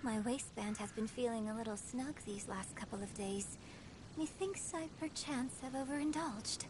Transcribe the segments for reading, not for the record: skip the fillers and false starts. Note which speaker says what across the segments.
Speaker 1: My waistband has been feeling a little snug these last couple of days. Methinks I perchance have overindulged.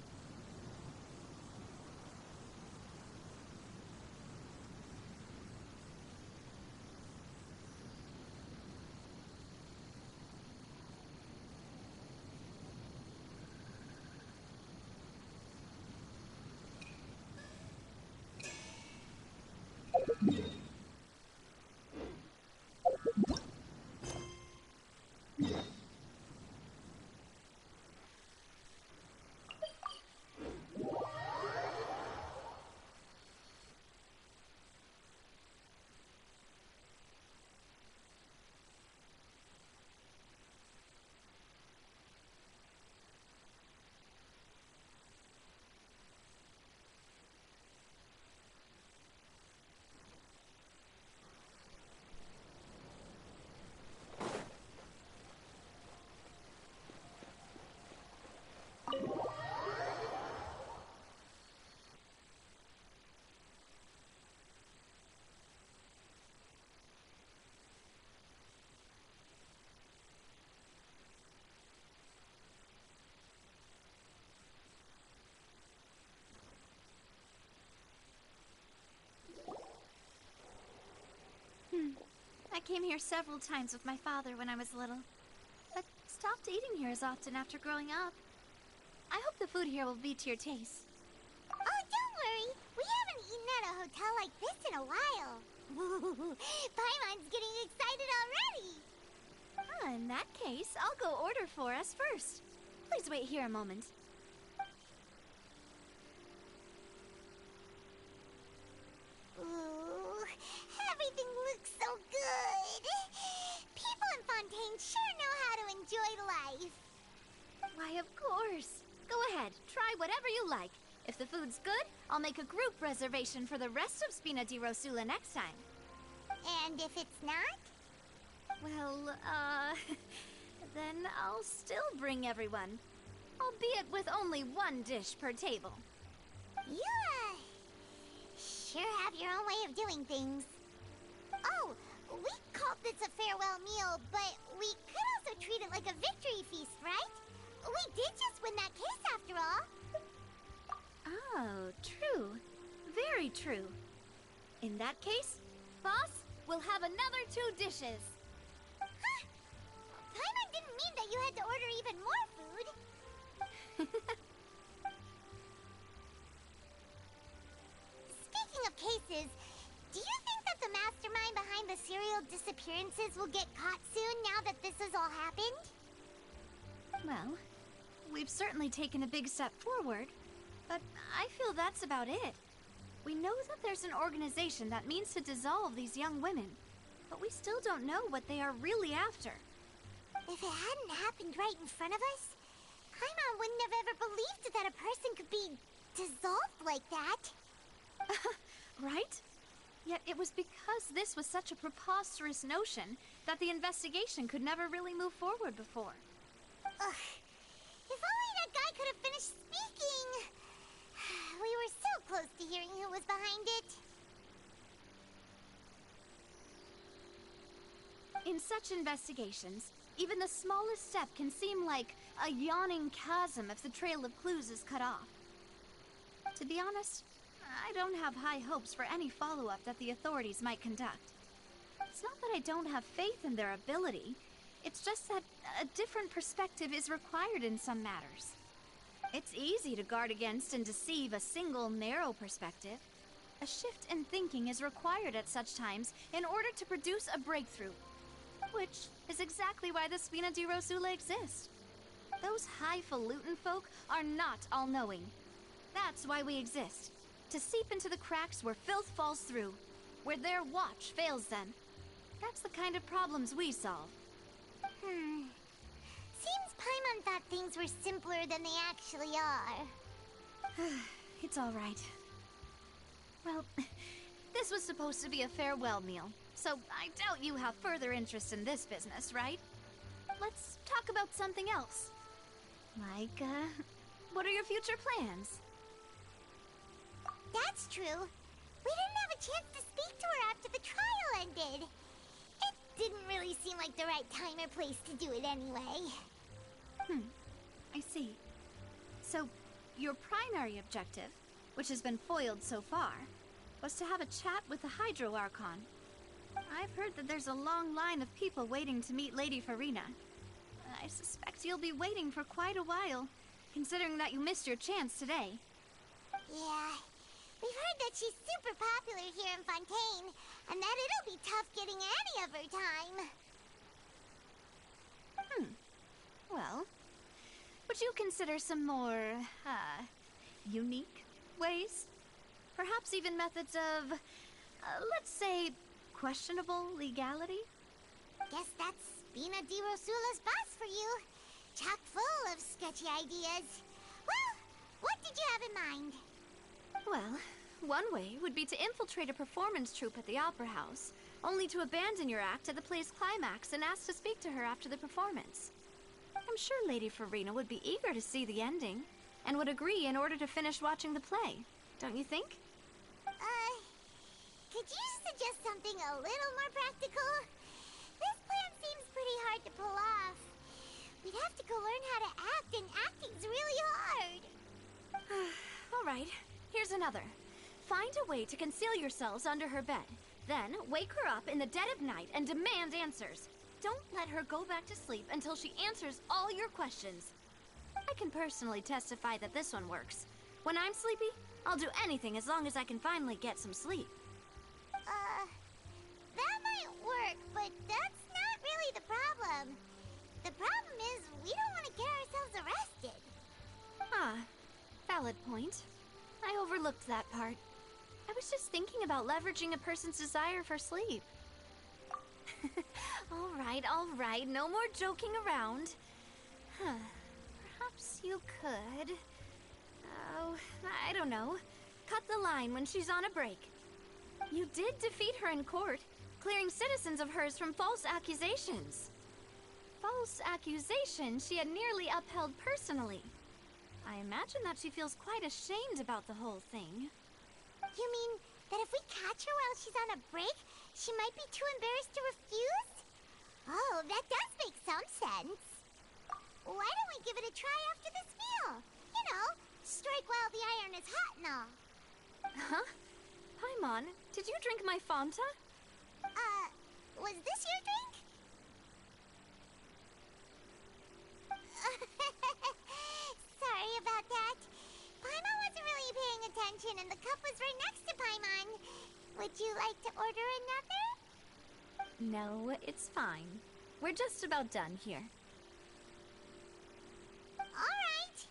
Speaker 2: I came here several times with my father when I was little, but stopped eating here as often after growing up. I hope the food here will be to your taste.
Speaker 3: Oh, don't worry. We haven't eaten at a hotel like this in a while. Paimon's getting excited already.
Speaker 2: In that case, I'll go order for us first. Please wait here a moment.
Speaker 3: Ooh, everything looks so good. People in Fontaine sure know how to enjoy life.
Speaker 2: Why, of course. Go ahead, try whatever you like. If the food's good, I'll make a group reservation for the rest of Spina di Rosula next time.
Speaker 3: And if it's not?
Speaker 2: Well, then I'll still bring everyone. Albeit with only one dish per table.
Speaker 3: You, sure have your own way of doing things. Oh, we called this a farewell meal, but we could also treat it like a victory feast, right? We did just win that case after all.
Speaker 2: Oh, true. Very true. In that case, boss, we'll have another 2 dishes.
Speaker 3: Huh? Paimon didn't mean that you had to order even more food. Speaking of cases, do you think that the mastermind behind the serial disappearances will get caught soon now that this has all happened?
Speaker 2: Well, we've certainly taken a big step forward, but I feel that's about it. We know that there's an organization that means to dissolve these young women, but we still don't know what they are really after.
Speaker 3: If it hadn't happened right in front of us, Paimon wouldn't have ever believed that a person could be dissolved like that.
Speaker 2: Right? Yet it was because this was such a preposterous notion that the investigation could never really move forward before.
Speaker 3: Ugh. If only that guy could have finished speaking! We were so close to hearing who was behind it.
Speaker 2: In such investigations, even the smallest step can seem like a yawning chasm if the trail of clues is cut off. To be honest, I don't have high hopes for any follow-up that the authorities might conduct. It's not that I don't have faith in their ability, it's just that a different perspective is required in some matters. It's easy to guard against and deceive a single, narrow perspective. A shift in thinking is required at such times in order to produce a breakthrough, which is exactly why the Spina di Rosula exist. Those highfalutin folk are not all-knowing. That's why we exist. To seep into the cracks where filth falls through, where their watch fails them. That's the kind of problems we solve.
Speaker 3: Seems Paimon thought things were simpler than they actually are.
Speaker 2: It's all right. Well, this was supposed to be a farewell meal, so I doubt you have further interest in this business, right? Let's talk about something else. Like, what are your future plans?
Speaker 3: That's true. We didn't have a chance to speak to her after the trial ended. It didn't really seem like the right time or place to do it anyway.
Speaker 2: I see. So, your primary objective, which has been foiled so far, was to have a chat with the Hydro Archon. I've heard that there's a long line of people waiting to meet Lady Farina. I suspect you'll be waiting for quite a while, considering that you missed your chance today.
Speaker 3: Yeah, we've heard that she's super popular here in Fontaine, and that it'll be tough getting any of her time.
Speaker 2: Well, would you consider some more, unique ways? Perhaps even methods of, let's say, questionable legality?
Speaker 3: Guess that's Spina di Rosula's boss for you. Chock full of sketchy ideas. Well, what did you have in mind?
Speaker 2: Well, one way would be to infiltrate a performance troupe at the Opera House, only to abandon your act at the play's climax and ask to speak to her after the performance. I'm sure Lady Farina would be eager to see the ending, and would agree in order to finish watching the play, don't you think?
Speaker 3: Could you suggest something a little more practical? This plan seems pretty hard to pull off. We'd have to go learn how to act, and acting's really hard.
Speaker 2: All right, here's another. Find a way to conceal yourselves under her bed. Then, wake her up in the dead of night and demand answers. Don't let her go back to sleep until she answers all your questions. I can personally testify that this one works. When I'm sleepy, I'll do anything as long as I can finally get some sleep.
Speaker 3: That might work, but that's not really the problem. The problem is we don't want to get ourselves arrested.
Speaker 2: Valid point. I overlooked that part. I was just thinking about leveraging a person's desire for sleep. All right, no more joking around. Perhaps you could... Oh, I don't know. Cut the line when she's on a break. You did defeat her in court, clearing citizens of hers from false accusations. False accusations she had nearly upheld personally. I imagine that she feels quite ashamed about the whole thing.
Speaker 3: You mean that if we catch her while she's on a break, she might be too embarrassed to refuse? Oh, that does make some sense. Why don't we give it a try after this meal? You know, strike while the iron is hot and all.
Speaker 2: Huh? Paimon, did you drink my Fanta?
Speaker 3: Was this your drink? Sorry about that. Paimon wasn't really paying attention and the cup was right next to Paimon. Would you like to order another?
Speaker 2: No, it's fine. We're just about done here.
Speaker 3: Alright.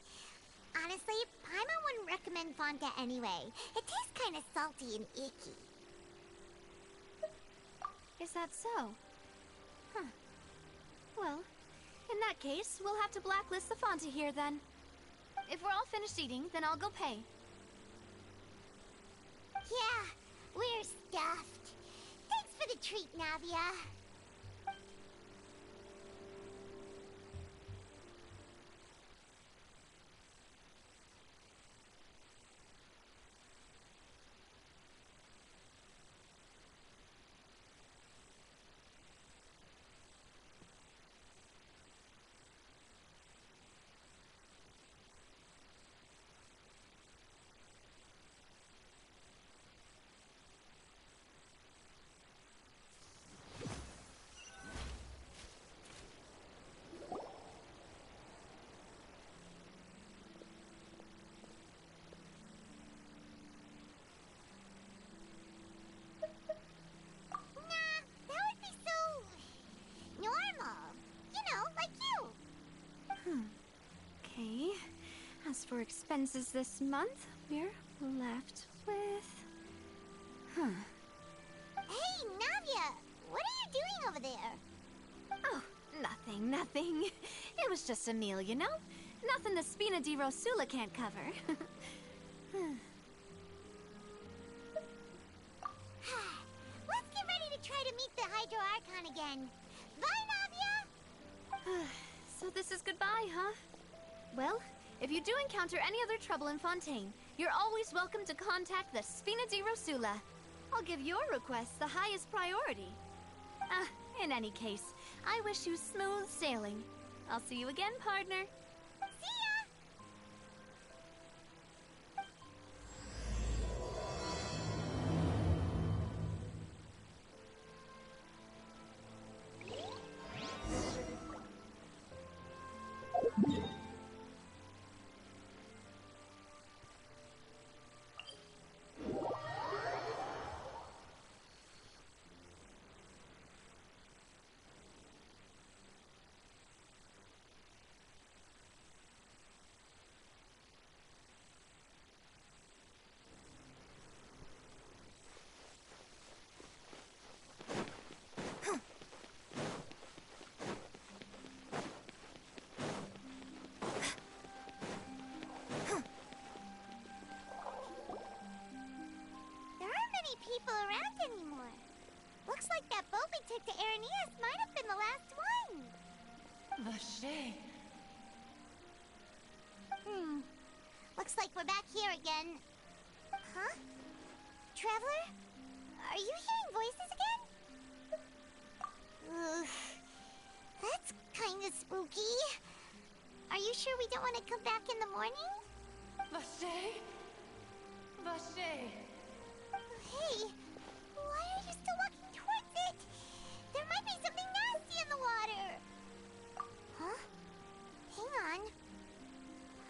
Speaker 3: Honestly, Paimon wouldn't recommend Fanta anyway. It tastes kind of salty and icky.
Speaker 2: Is that so? Huh. Well, in that case, we'll have to blacklist the Fanta here then. If we're all finished eating, then I'll go pay.
Speaker 3: Yeah, we're stuffed. Thanks for the treat, Navia.
Speaker 2: Okay. As for expenses this month, we're left with...
Speaker 3: Hey, Navia! What are you doing over there?
Speaker 2: Oh, nothing. It was just a meal, you know? Nothing the Spina di Rosula can't cover.
Speaker 3: Let's get ready to try to meet the Hydro Archon again. Bye, Navia!
Speaker 2: So this is goodbye, huh? Well, if you do encounter any other trouble in Fontaine, you're always welcome to contact the Spina di Rosula. I'll give your request the highest priority. In any case, I wish you smooth sailing. I'll see you again, partner.
Speaker 3: See ya! People around anymore. Looks like that boat we took to Araneas might have been the last one.
Speaker 4: Vache.
Speaker 3: Looks like we're back here again. Huh? Traveler? Are you hearing voices again? Ugh. That's kinda spooky. Are you sure we don't want to come back in the morning?
Speaker 4: Vache? Vache.
Speaker 3: Hey, why are you still walking towards it? There might be something nasty in the water. Huh? Hang on.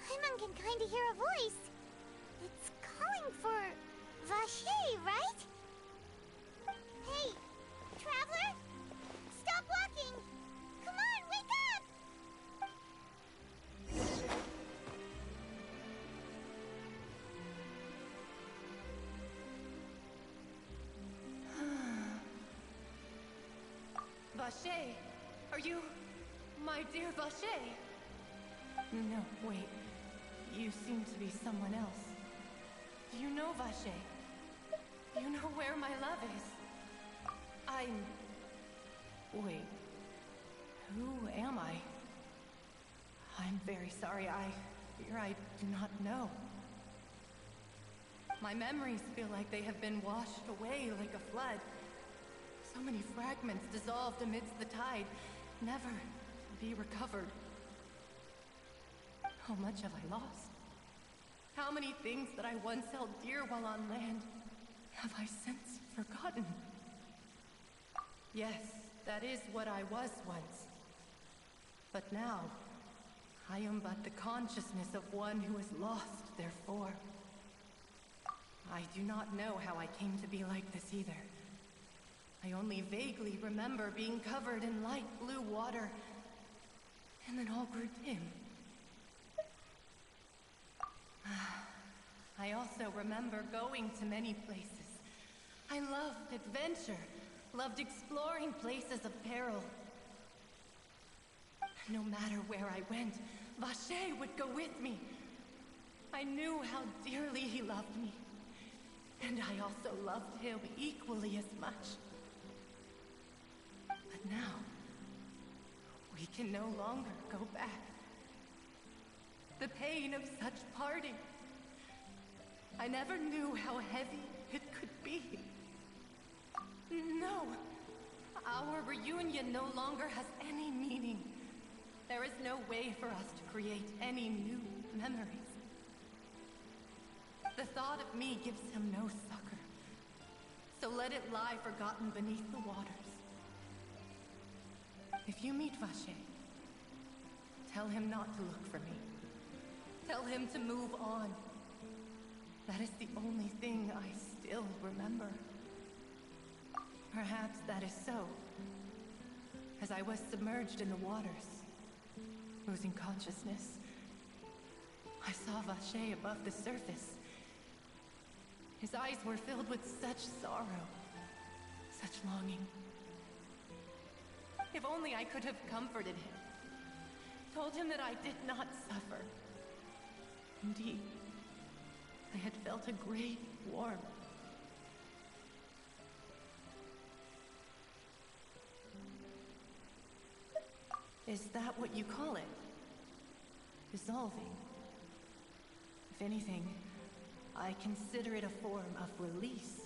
Speaker 3: Paimon can kinda hear a voice. It's calling for Vache, right? Hey, Traveler? Stop walking! Come on, wake up!
Speaker 4: Vache, are you... my dear Vache? No, wait. You seem to be someone else. Do you know Vache? Do you know where my love is? Wait. Who am I? I'm very sorry. I fear I do not know. My memories feel like they have been washed away like a flood. So many fragments dissolved amidst the tide, never to be recovered. How much have I lost? How many things that I once held dear while on land have I since forgotten? Yes, that is what I was once. But now, I am but the consciousness of one who is lost, therefore. I do not know how I came to be like this either. I only vaguely remember being covered in light blue water, and then all grew dim. I also remember going to many places. I loved adventure, loved exploring places of peril. No matter where I went, Vache would go with me. I knew how dearly he loved me, and I also loved him equally as much. But now, we can no longer go back. The pain of such parting. I never knew how heavy it could be. No, our reunion no longer has any meaning. There is no way for us to create any new memories. The thought of me gives him no succor, so let it lie forgotten beneath the waters. If you meet Vache, tell him not to look for me. Tell him to move on. That is the only thing I still remember. Perhaps that is so. As I was submerged in the waters, losing consciousness, I saw Vache above the surface. His eyes were filled with such sorrow, such longing. If only I could have comforted him, told him that I did not suffer. Indeed, I had felt a great warmth. Is that what you call it? Dissolving? If anything, I consider it a form of release.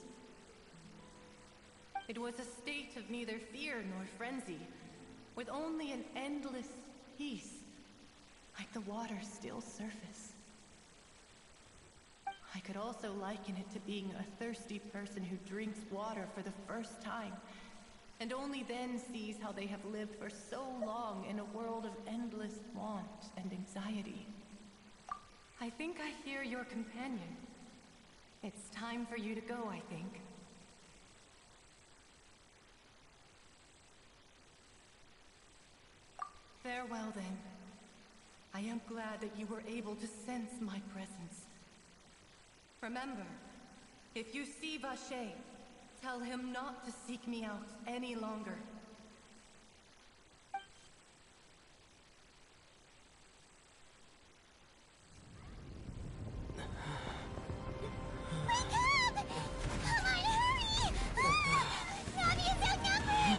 Speaker 4: It was a state of neither fear nor frenzy, with only an endless peace, like the water's still surface. I could also liken it to being a thirsty person who drinks water for the first time, and only then sees how they have lived for so long in a world of endless want and anxiety. I think I hear your companion. It's time for you to go, I think. Farewell, then. I am glad that you were able to sense my presence. Remember, if you see Vache, tell him not to seek me out any longer.
Speaker 3: Wake up! Come on, hurry! Navi is outnumbered!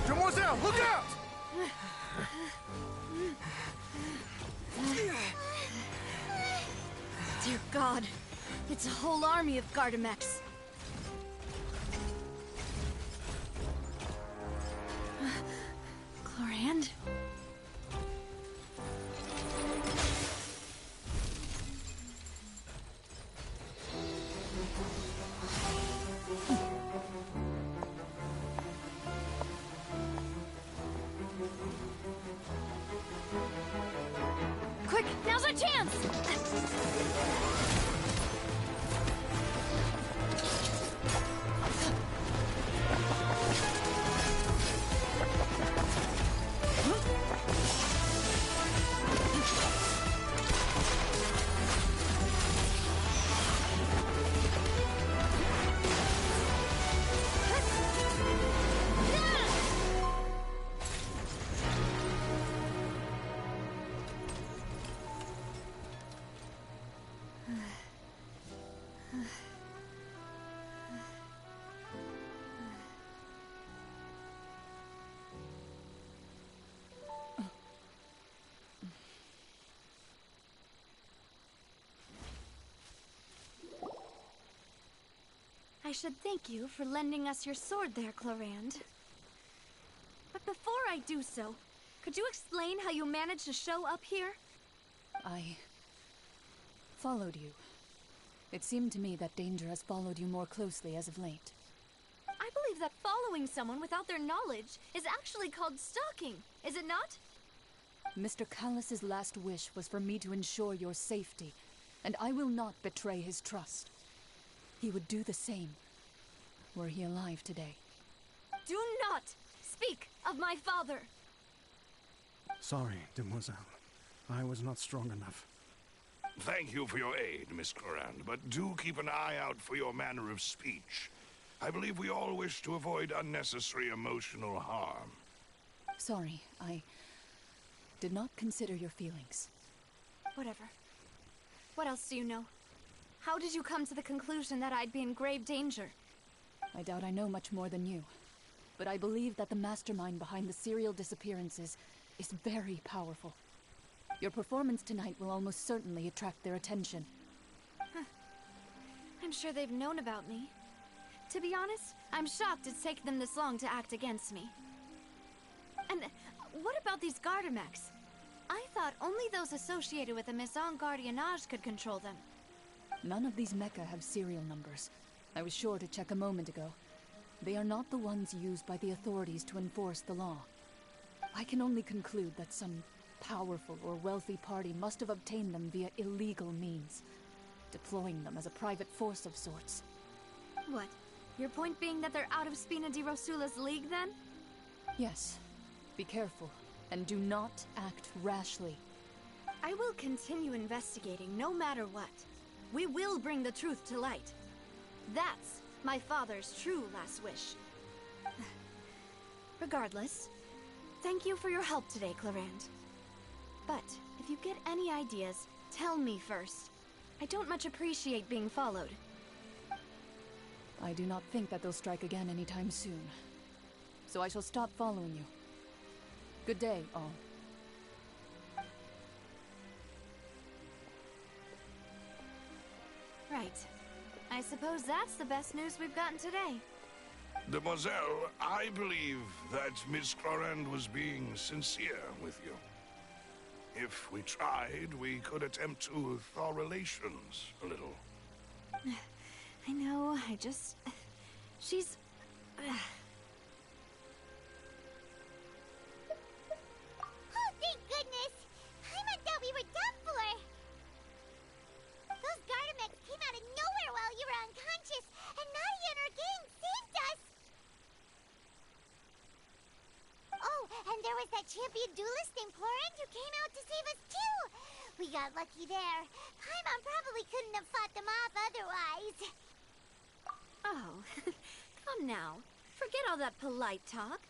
Speaker 5: Demoiselle, look out!
Speaker 2: Dear God, it's a whole army of Gardamex. Chlorand? Quick, now's our chance! I should thank you for lending us your sword there, Chlorand. But before I do so, could you explain how you managed to show up here?
Speaker 6: I followed you. It seemed to me that danger has followed you more closely as of late.
Speaker 2: I believe that following someone without their knowledge is actually called stalking, is it not?
Speaker 6: Mr. Callus's last wish was for me to ensure your safety, and I will not betray his trust. He would do the same, were he alive today.
Speaker 2: Do not speak of my father!
Speaker 5: Sorry, Demoiselle. I was not strong enough.
Speaker 7: Thank you for your aid, Miss Chlorand, but do keep an eye out for your manner of speech. I believe we all wish to avoid unnecessary emotional harm.
Speaker 6: Sorry, I did not consider your feelings.
Speaker 2: Whatever. What else do you know? How did you come to the conclusion that I'd be in grave danger?
Speaker 6: I doubt I know much more than you, but I believe that the mastermind behind the serial disappearances is very powerful. Your performance tonight will almost certainly attract their attention.
Speaker 2: I'm sure they've known about me. To be honest, I'm shocked it's taken them this long to act against me. And what about these Gardamex? I thought only those associated with the Maison Gardiennage could control them.
Speaker 6: None of these mecha have serial numbers. I was sure to check a moment ago. They are not the ones used by the authorities to enforce the law. I can only conclude that some powerful or wealthy party must have obtained them via illegal means, deploying them as a private force of sorts.
Speaker 2: What? Your point being that they're out of Spina di Rosula's league, then?
Speaker 6: Yes. Be careful, and do not act rashly.
Speaker 2: I will continue investigating no matter what. We will bring the truth to light. That's my father's true last wish. Regardless, thank you for your help today, Chlorand. But if you get any ideas, tell me first. I don't much appreciate being followed.
Speaker 6: I do not think that they'll strike again anytime soon. So I shall stop following you. Good day, all.
Speaker 2: Right. I suppose that's the best news we've gotten today.
Speaker 7: Demoiselle, I believe that Miss Clorand was being sincere with you. If we tried, we could attempt to thaw relations a little.
Speaker 2: I know, she's...
Speaker 3: Oh, thank goodness! Paimon thought we were done for! Those Gardamex came out of nowhere while you were unconscious, and Nadia and her gang saved us! Oh, and there was that champion duelist named Clorand who came out to save us too! We got lucky there. Paimon probably couldn't have fought them off otherwise.
Speaker 2: Oh, come now. Forget all that polite talk.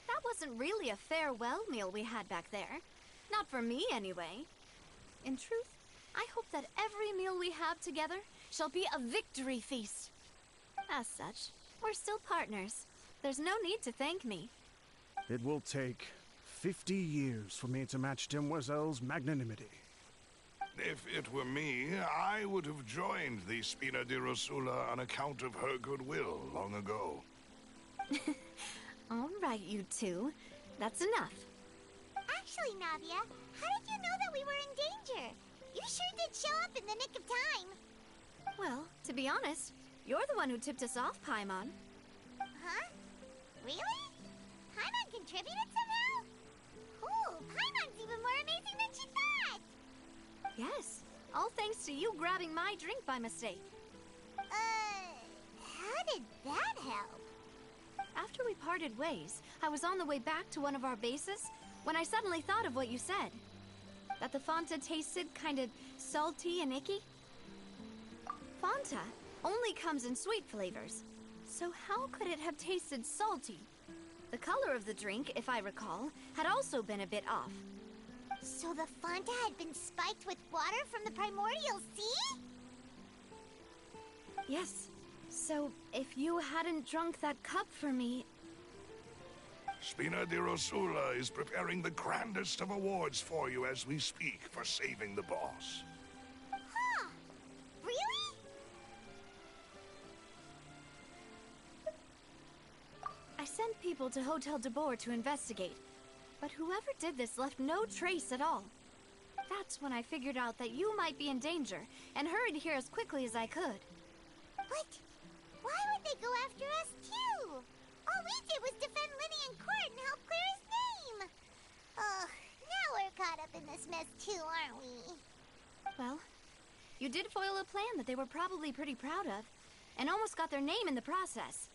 Speaker 2: That wasn't really a farewell meal we had back there. Not for me, anyway. In truth, I hope that every meal we have together shall be a victory feast. As such, we're still partners. There's no need to thank me.
Speaker 5: It will take 50 years for me to match Demoiselle's magnanimity.
Speaker 7: If it were me, I would have joined the Spina di Rosula on account of her goodwill long ago.
Speaker 2: All right, you two. That's enough.
Speaker 3: Actually, Nadia, how did you know that we were in danger? You sure did show up in the nick of time.
Speaker 2: Well, to be honest, you're the one who tipped us off, Paimon.
Speaker 3: Huh? Really? Paimon contributed somehow? Ooh, Paimon's even more amazing than she thought!
Speaker 2: Yes, all thanks to you grabbing my drink by mistake.
Speaker 3: How did that help?
Speaker 2: After we parted ways, I was on the way back to one of our bases when I suddenly thought of what you said. That the Fanta tasted kind of salty and icky. Fanta only comes in sweet flavors, so how could it have tasted salty? The color of the drink, if I recall, had also been a bit off.
Speaker 3: So the Fanta had been spiked with water from the primordial sea?
Speaker 2: Yes. So, if you hadn't drunk that cup for me...
Speaker 7: Spina di Rosula is preparing the grandest of awards for you as we speak for saving the boss.
Speaker 3: Huh? Really?
Speaker 2: I sent people to Hotel de Boer to investigate, but whoever did this left no trace at all. That's when I figured out that you might be in danger, and hurried here as quickly as I could.
Speaker 3: What? Why would they go after us, too? All we did was defend Linny in court and help clear his name. Oh, now we're caught up in this mess, too, aren't we?
Speaker 2: Well, you did foil a plan that they were probably pretty proud of, and almost got their name in the process.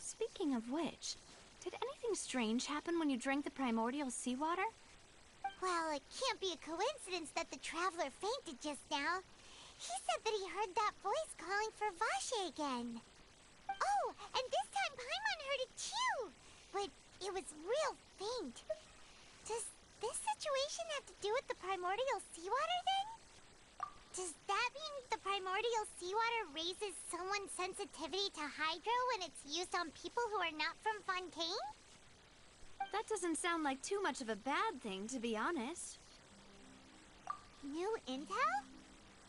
Speaker 2: Speaking of which, did anything strange happen when you drank the primordial seawater?
Speaker 3: Well, it can't be a coincidence that the traveler fainted just now. He said that he heard that voice calling for Vache again. Oh, and this time Paimon heard it too, but it was real faint. Does this situation have to do with the primordial seawater then? Does that mean the primordial seawater raises someone's sensitivity to hydro when it's used on people who are not from Fontaine?
Speaker 2: That doesn't sound like too much of a bad thing, to be honest.
Speaker 3: New intel?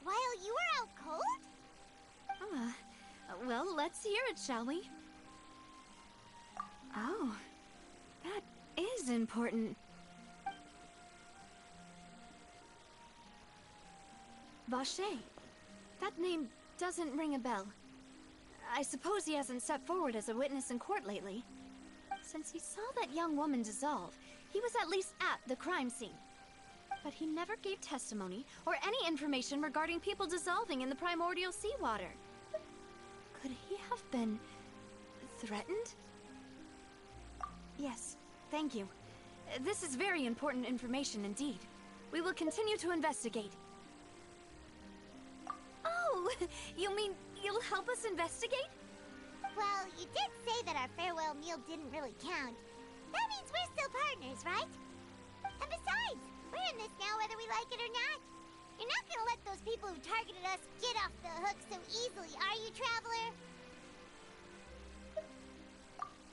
Speaker 3: While you were out cold?
Speaker 2: Well, let's hear it, shall we? Oh, that is important. Vache. That name doesn't ring a bell. I suppose he hasn't stepped forward as a witness in court lately. Since he saw that young woman dissolve, he was at least at the crime scene. But he never gave testimony or any information regarding people dissolving in the primordial seawater. Could he have been threatened? Yes, thank you. This is very important information indeed. We will continue to investigate. Oh, you mean you'll help us investigate?
Speaker 3: Well, you did say that our farewell meal didn't really count. That means we're still partners, right? And besides, we're in this now whether we like it or not. You're not gonna let those people who targeted us get off the hook so easily, are you, Traveler?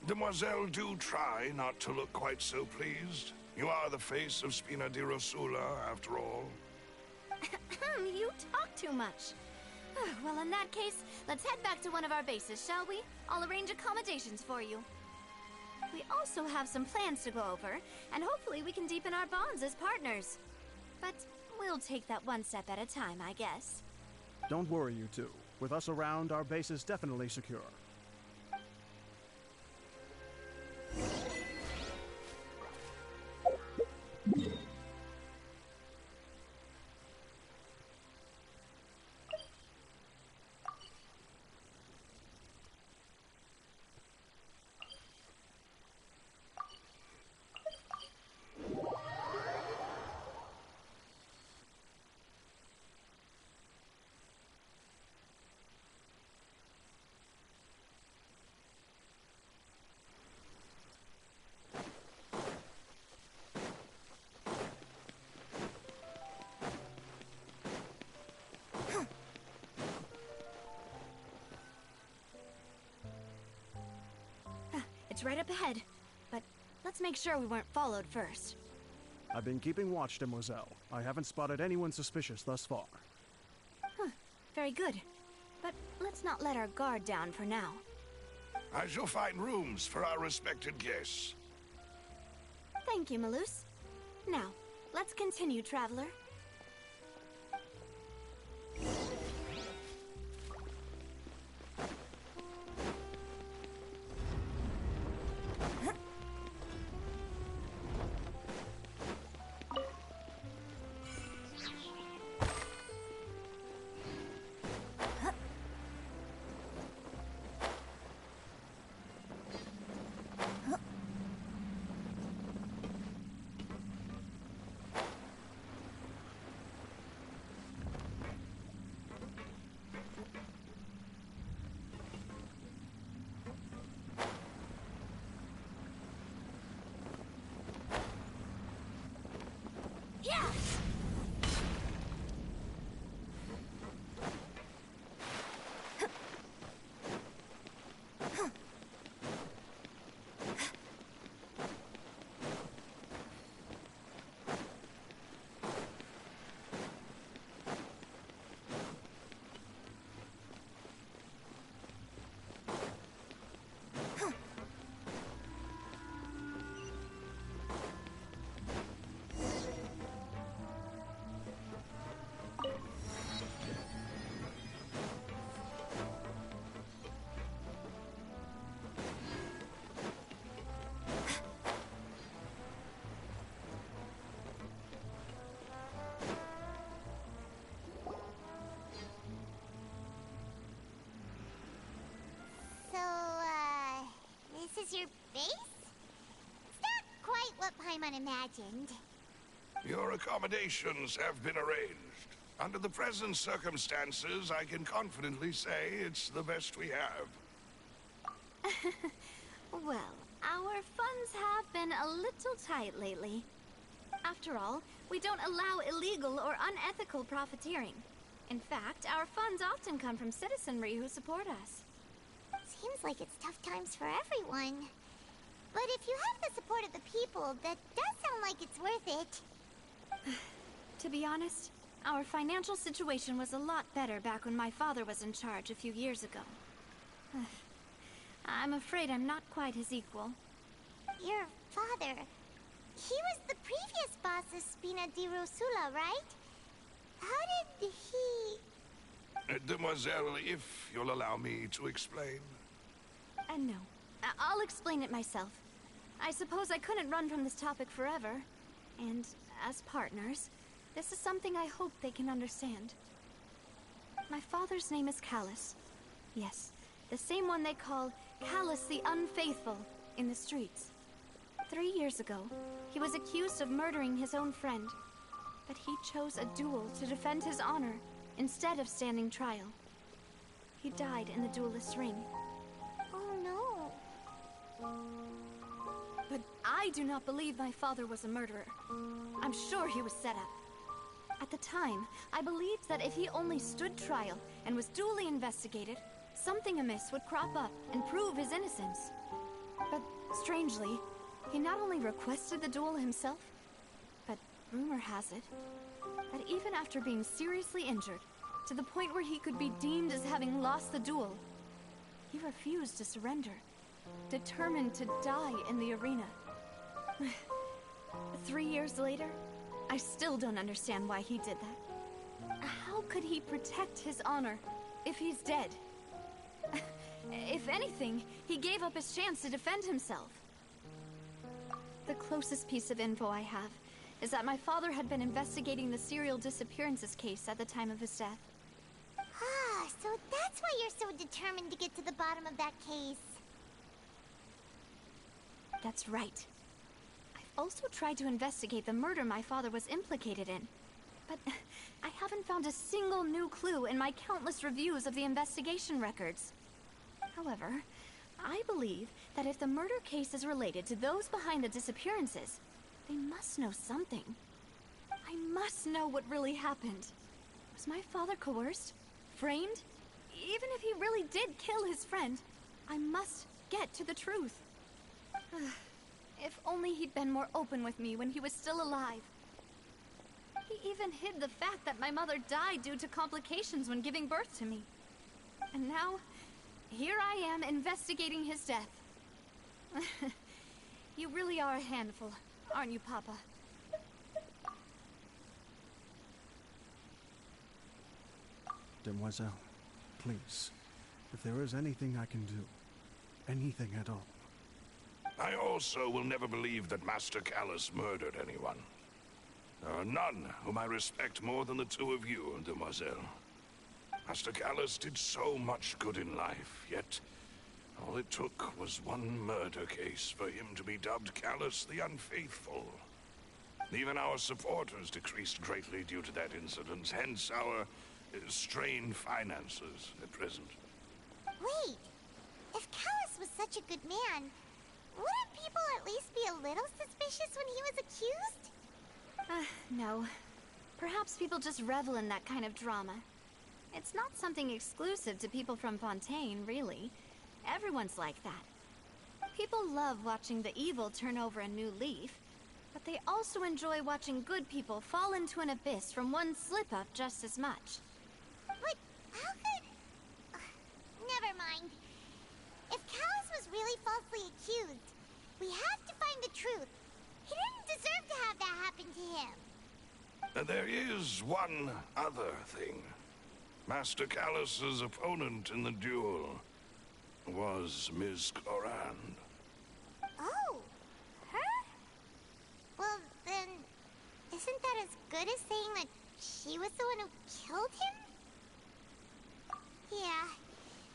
Speaker 7: Demoiselle, do try not to look quite so pleased. You are the face of Spina di Rosula, after all.
Speaker 2: You talk too much. Well, in that case, let's head back to one of our bases, shall we? I'll arrange accommodations for you. We also have some plans to go over, and hopefully we can deepen our bonds as partners. But we'll take that one step at a time, I guess.
Speaker 5: Don't worry, you two. With us around, our base is definitely secure.
Speaker 2: It's right up ahead, but let's make sure we weren't followed first.
Speaker 5: I've been keeping watch, Demoiselle. I haven't spotted anyone suspicious thus far.
Speaker 2: Very good. But let's not let our guard down for now.
Speaker 7: I shall find rooms for our respected guests.
Speaker 2: Thank you, Malus. Now, let's continue, traveler.
Speaker 3: This is your base? It's not quite what Paimon imagined.
Speaker 7: Your accommodations have been arranged. Under the present circumstances, I can confidently say it's the best we have.
Speaker 2: Well, our funds have been a little tight lately. After all, we don't allow illegal or unethical profiteering. In fact, our funds often come from citizenry who support us.
Speaker 3: Seems like it's tough times for everyone. But if you have the support of the people, that does sound like it's worth it.
Speaker 2: To be honest, our financial situation was a lot better back when my father was in charge a few years ago. I'm afraid I'm not quite his equal.
Speaker 3: Your father... he was the previous boss of Spina di Rosula, right? How did he...
Speaker 7: Demoiselle, if you'll allow me to explain.
Speaker 2: No. I'll explain it myself. I suppose I couldn't run from this topic forever. And as partners, this is something I hope they can understand. My father's name is Callus. Yes, the same one they call Callus the Unfaithful in the streets. 3 years ago, he was accused of murdering his own friend. But he chose a duel to defend his honor instead of standing trial. He died in the duelist's ring.
Speaker 3: Oh no.
Speaker 2: But I do not believe my father was a murderer. I'm sure he was set up. At the time, I believed that if he only stood trial and was duly investigated, something amiss would crop up and prove his innocence. But Strangely, he not only requested the duel himself, but rumor has it that even after being seriously injured, to the point where he could be deemed as having lost the duel, he refused to surrender, determined to die in the arena. 3 years later, I still don't understand why he did that. How could he protect his honor if he's dead? If anything, he gave up his chance to defend himself. The closest piece of info I have is that my father had been investigating the serial disappearances case at the time of his death.
Speaker 3: Ah, so that's why you're so determined to get to the bottom of that case.
Speaker 2: That's right. I've also tried to investigate the murder my father was implicated in, but I haven't found a single new clue in my countless reviews of the investigation records. However, I believe that if the murder case is related to those behind the disappearances, they must know something. I must know what really happened. Was my father coerced? Framed? Even if he really did kill his friend, I must get to the truth. If only he'd been more open with me when he was still alive. He even hid the fact that my mother died due to complications when giving birth to me. And now, here I am investigating his death. You really are a handful, aren't you, Papa?
Speaker 5: Demoiselle, please, if there is anything I can do, anything at all.
Speaker 7: I also will never believe that Master Callus murdered anyone. There are none whom I respect more than the two of you, Demoiselle. Master Callus did so much good in life, yet all it took was one murder case for him to be dubbed Callus the Unfaithful. Even our supporters decreased greatly due to that incident, hence our strained finances at present.
Speaker 3: Wait, if Callus was such a good man, wouldn't people at least be a little suspicious when he was accused?
Speaker 2: No. Perhaps people just revel in that kind of drama. It's not something exclusive to people from Fontaine, really. Everyone's like that. People love watching the evil turn over a new leaf, but they also enjoy watching good people fall into an abyss from one slip-up just as much.
Speaker 3: But how could... never mind. If Callus was really falsely accused, we have to find the truth. He didn't deserve to have that happen to him.
Speaker 7: There is one other thing. Master Callus's opponent in the duel was Ms. Clorand.
Speaker 3: Oh, her? Well, then, isn't that as good as saying that she was the one who killed him? Yeah,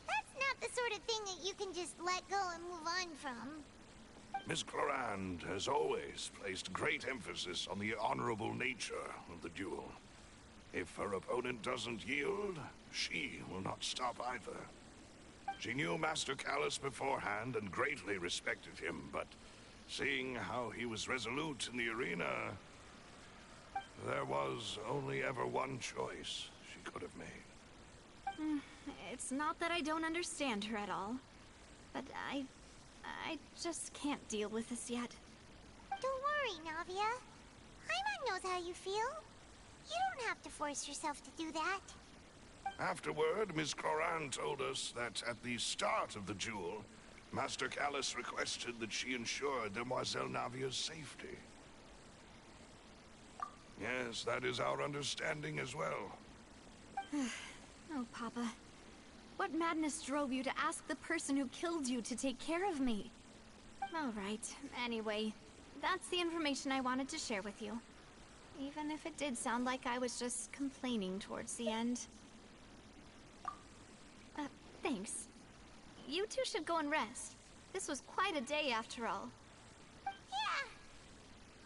Speaker 3: that's not the sort of thing that you can just let go and move on from.
Speaker 7: Ms. Clorand has always placed great emphasis on the honorable nature of the duel. If her opponent doesn't yield, she will not stop either. She knew Master Callus beforehand and greatly respected him, but seeing how he was resolute in the arena, there was only ever one choice she could have made.
Speaker 2: It's not that I don't understand her at all, but I just can't deal with this yet.
Speaker 3: Don't worry, Navia. Paimon knows how you feel. You don't have to force yourself to do that.
Speaker 7: Afterward, Ms. Clorand told us that at the start of the duel, Master Callus requested that she ensure Demoiselle Navia's safety. Yes, that is our understanding as well.
Speaker 2: Oh, Papa. What madness drove you to ask the person who killed you to take care of me? All right. Anyway, that's the information I wanted to share with you. Even if it did sound like I was just complaining towards the end. Thanks. You two should go and rest. This was quite a day after all.
Speaker 3: Yeah.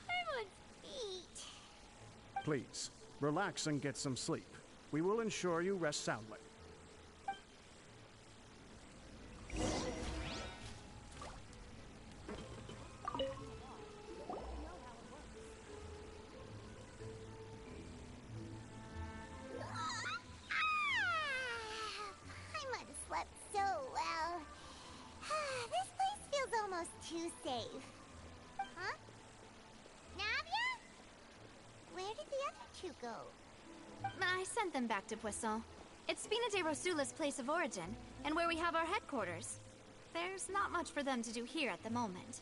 Speaker 3: I want to eat.
Speaker 5: Please, relax and get some sleep. We will ensure you rest soundly.
Speaker 3: Paimon slept so well. This place feels almost too safe. go?
Speaker 2: I sent them back to Poisson. It's Spina de Rosula's place of origin, and where we have our headquarters. There's not much for them to do here at the moment.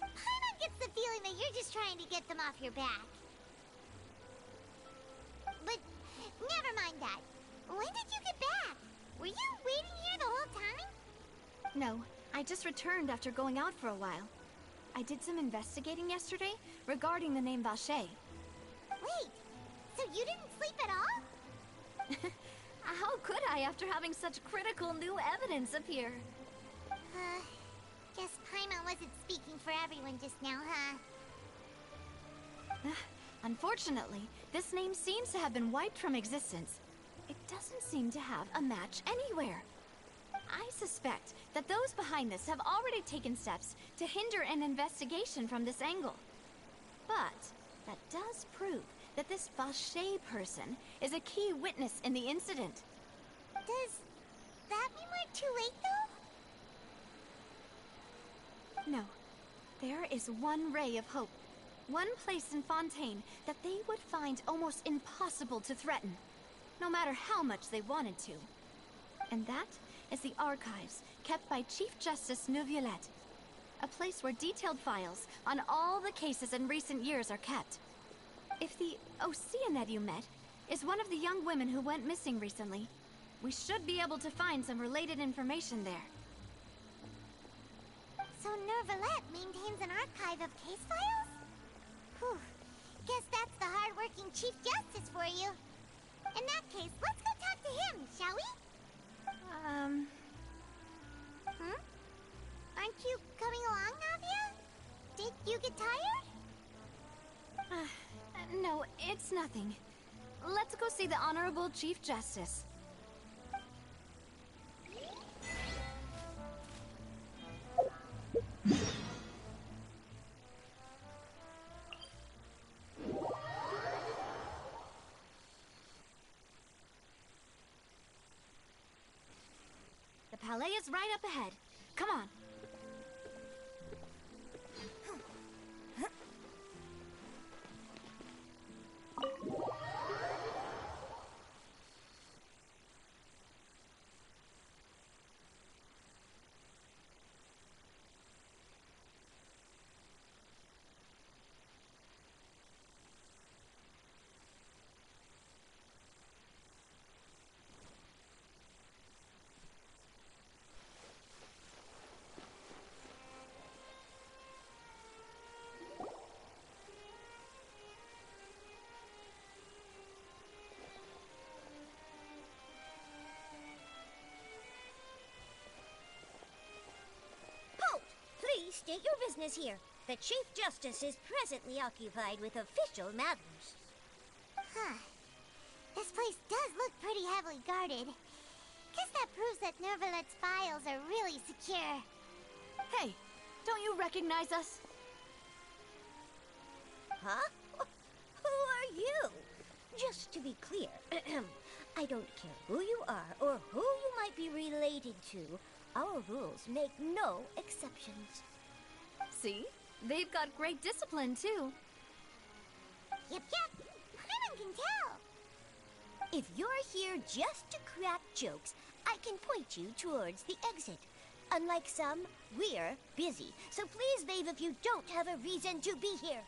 Speaker 3: Paimon gets the feeling that you're just trying to get them off your back. But never mind that. When did you get back? Were you waiting here the whole time?
Speaker 2: No, I just returned after going out for a while. I did some investigating yesterday regarding the name Vache.
Speaker 3: Wait, so you didn't sleep at all?
Speaker 2: How could I after having such critical new evidence appear?
Speaker 3: Guess Paimon wasn't speaking for everyone just now, huh?
Speaker 2: Unfortunately, this name seems to have been wiped from existence. It doesn't seem to have a match anywhere. I suspect that those behind this have already taken steps to hinder an investigation from this angle. But that does prove that this Vache person is a key witness in the incident.
Speaker 3: Does that mean we're too late, though?
Speaker 2: No. There is one ray of hope. One place in Fontaine that they would find almost impossible to threaten, no matter how much they wanted to. And that is the archives kept by Chief Justice Neuvillette. A place where detailed files on all the cases in recent years are kept. If the Oceanette you met is one of the young women who went missing recently, we should be able to find some related information there.
Speaker 3: So Neuvillette maintains an archive of case files? Whew. Guess that's the hard-working Chief Justice for you. In that case, let's go talk to him, shall we? Aren't you coming along, Navia? Did you get tired?
Speaker 2: No, it's nothing. Let's go see the Honorable Chief Justice. The Palais is right up ahead. Come on.
Speaker 8: Please state your business here. The Chief Justice is presently occupied with official matters.
Speaker 3: Huh. This place does look pretty heavily guarded. Guess that proves that Neuvillette's files are really secure.
Speaker 2: Hey, don't you recognize us?
Speaker 8: Huh? Who are you? Just to be clear, I don't care who you are or who you might be related to. Our rules make no exceptions.
Speaker 2: See? They've got great discipline, too.
Speaker 3: Yep. Paimon can tell.
Speaker 8: If you're here just to crack jokes, I can point you towards the exit. Unlike some, we're busy, so please leave if you don't have a reason to be here.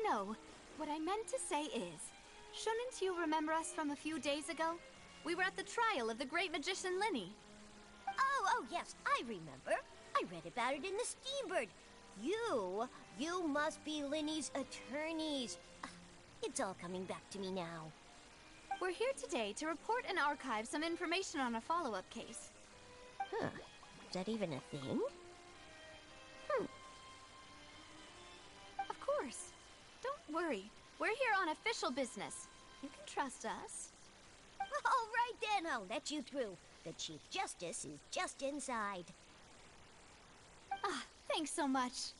Speaker 2: No. What I meant to say is, shouldn't you remember us from a few days ago? We were at the trial of the great magician Linny.
Speaker 8: Oh, yes, I remember. I read about it in the Steambird. You must be Linny's attorneys. It's all coming back to me now.
Speaker 2: We're here today to report and archive some information on a follow-up case.
Speaker 8: Huh. Is that even a thing?
Speaker 2: Of course. Don't worry. We're here on official business. You can trust us.
Speaker 8: All right then, I'll let you through. The Chief Justice is just inside.
Speaker 2: Thanks so much.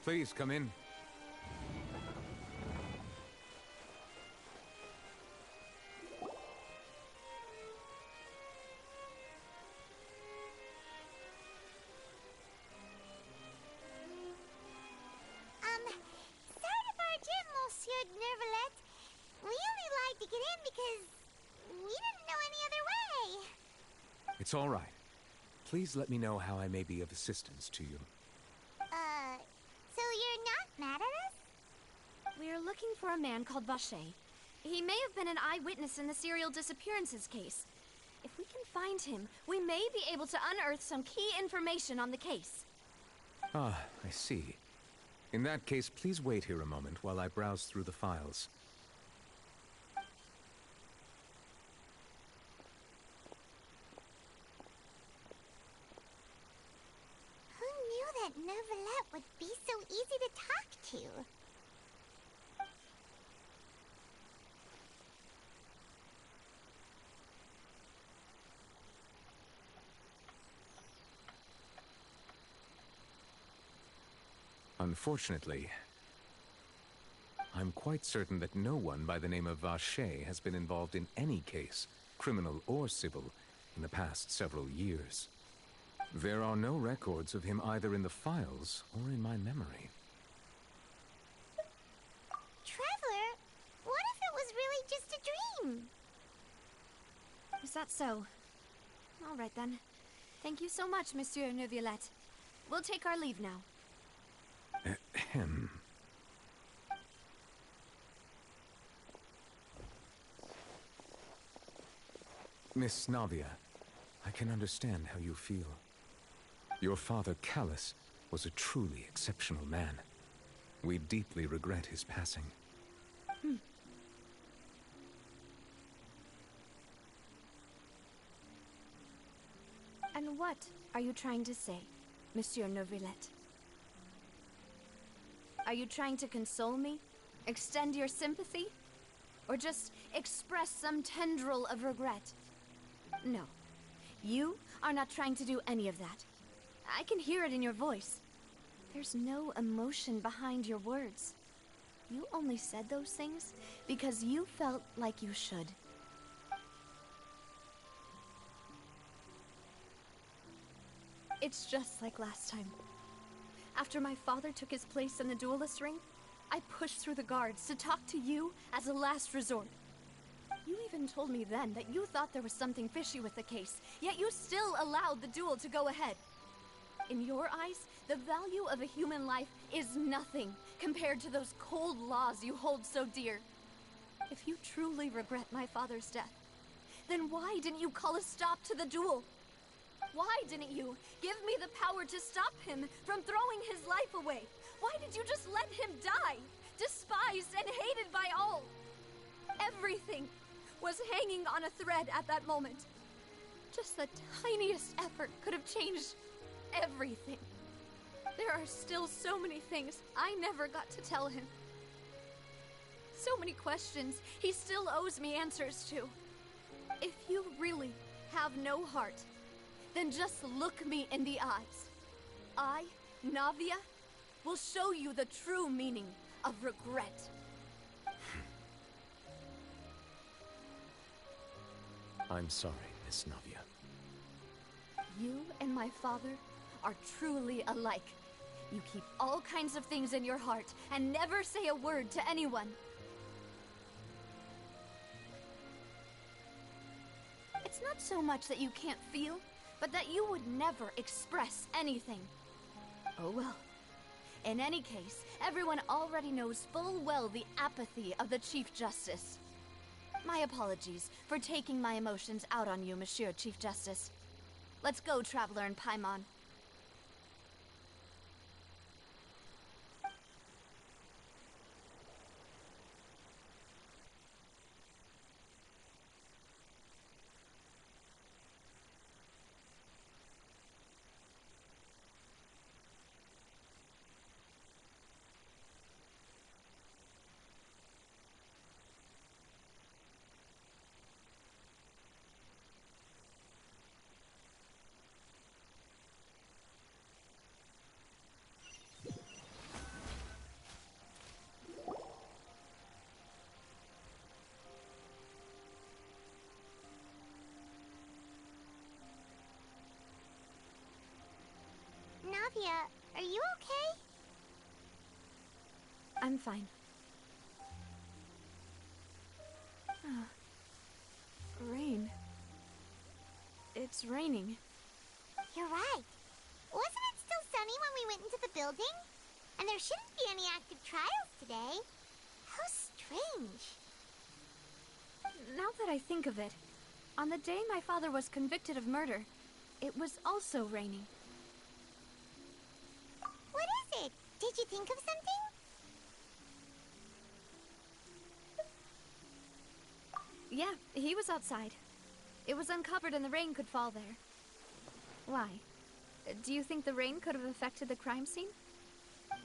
Speaker 9: Please come in.
Speaker 3: because we didn't know any other way.
Speaker 9: It's all right. Please let me know how I may be of assistance to you.
Speaker 3: So you're not mad at us?
Speaker 2: We're looking for a man called Vacher. He may have been an eyewitness in the serial disappearances case. If we can find him, we may be able to unearth some key information on the case.
Speaker 9: Ah, I see. In that case, please wait here a moment while I browse through the files.
Speaker 3: Who knew that Neuvillette would be so easy to talk to?
Speaker 9: Unfortunately, I'm quite certain that no one by the name of Vacher has been involved in any case, criminal or civil, in the past several years. There are no records of him either in the files or in my memory.
Speaker 3: Traveler, what if it was really just a dream?
Speaker 2: Is that so? All right then. Thank you so much, Monsieur Neuvillette. We'll take our leave now.
Speaker 9: Ahem. Miss Navia, I can understand how you feel. Your father, Callus, was a truly exceptional man. We deeply regret his passing.
Speaker 2: And what are you trying to say, Monsieur Neuvillette? Are you trying to console me? Extend your sympathy? Or just express some tendril of regret? No. You are not trying to do any of that. I can hear it in your voice. There's no emotion behind your words. You only said those things because you felt like you should. It's just like last time. After my father took his place in the duelist ring, I pushed through the guards to talk to you as a last resort. You even told me then that you thought there was something fishy with the case, yet you still allowed the duel to go ahead. In your eyes, the value of a human life is nothing compared to those cold laws you hold so dear. If you truly regret my father's death, then why didn't you call a stop to the duel? Why didn't you give me the power to stop him from throwing his life away? Why did you just let him die, despised and hated by all? Everything was hanging on a thread at that moment. Just the tiniest effort could have changed everything. There are still so many things I never got to tell him. So many questions he still owes me answers to. If you really have no heart, then just look me in the eyes. I, Navia, will show you the true meaning of regret.
Speaker 9: I'm sorry, Miss Navia.
Speaker 2: You and my father are truly alike. You keep all kinds of things in your heart and never say a word to anyone. It's not so much that you can't feel, but that you would never express anything. Oh well. In any case, everyone already knows full well the apathy of the Chief Justice. My apologies for taking my emotions out on you, Monsieur Chief Justice. Let's go, Traveler and Paimon.
Speaker 3: Navia, are you okay?
Speaker 2: I'm fine. It's raining.
Speaker 3: You're right. Wasn't it still sunny when we went into the building? And there shouldn't be any active trials today. How strange.
Speaker 2: Now that I think of it, on the day my father was convicted of murder, it was also raining.
Speaker 3: What is it? Did you think of something?
Speaker 2: Yeah, he was outside. It was uncovered and the rain could fall there. Why? Do you think the rain could have affected the crime scene?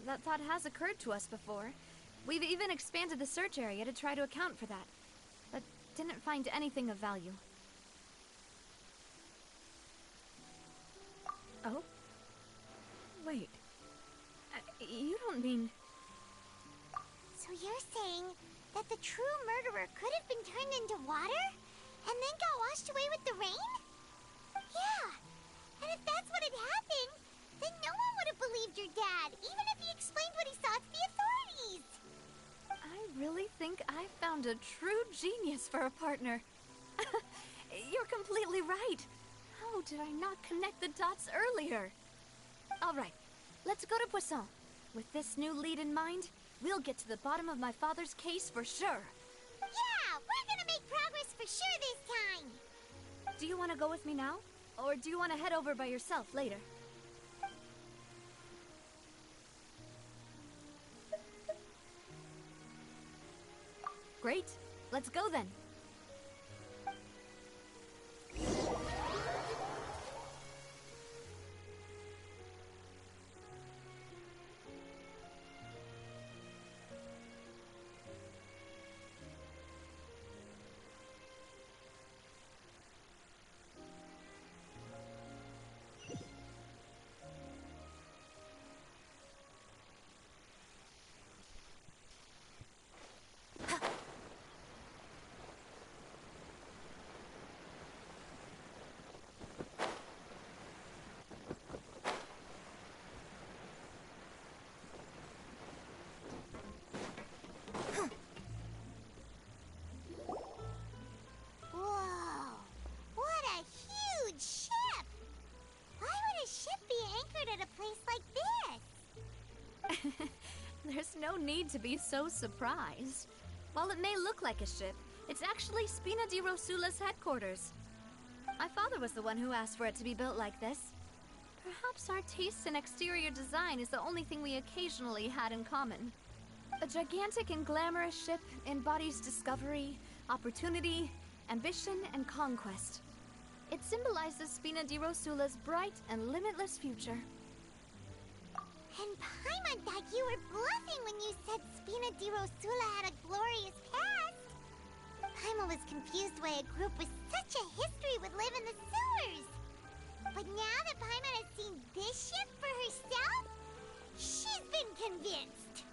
Speaker 2: That thought has occurred to us before. We've even expanded the search area to try to account for that, but didn't find anything of value. Oh? Wait. You don't mean...
Speaker 3: So you're saying that the true murderer could have been turned into water? And then got washed away with the rain? Yeah. And if that's what had happened, then no one would have believed your dad, even if he explained what he saw to the authorities.
Speaker 2: I really think I found a true genius for a partner. You're completely right. How did I not connect the dots earlier? All right, let's go to Poisson. With this new lead in mind, we'll get to the bottom of my father's case for sure.
Speaker 3: Yeah, we're gonna make progress for sure this time.
Speaker 2: Do you want to go with me now? Or do you want to head over by yourself later? Great. Let's go then.
Speaker 3: Whoa, what a huge ship! Why would a ship be anchored at a place like this?
Speaker 2: There's no need to be so surprised. While it may look like a ship, it's actually Spina di Rosula's headquarters. My father was the one who asked for it to be built like this. Perhaps our taste in exterior design is the only thing we occasionally had in common. A gigantic and glamorous ship embodies discovery, opportunity, ambition, and conquest. It symbolizes Spina di Rosula's bright and limitless future.
Speaker 3: And Paimon thought you were bluffing when you said Spina di Rosula had a glorious past. Paimon was confused why a group with such a history would live in the sewers. But now that Paimon has seen this ship for herself, she's been convinced.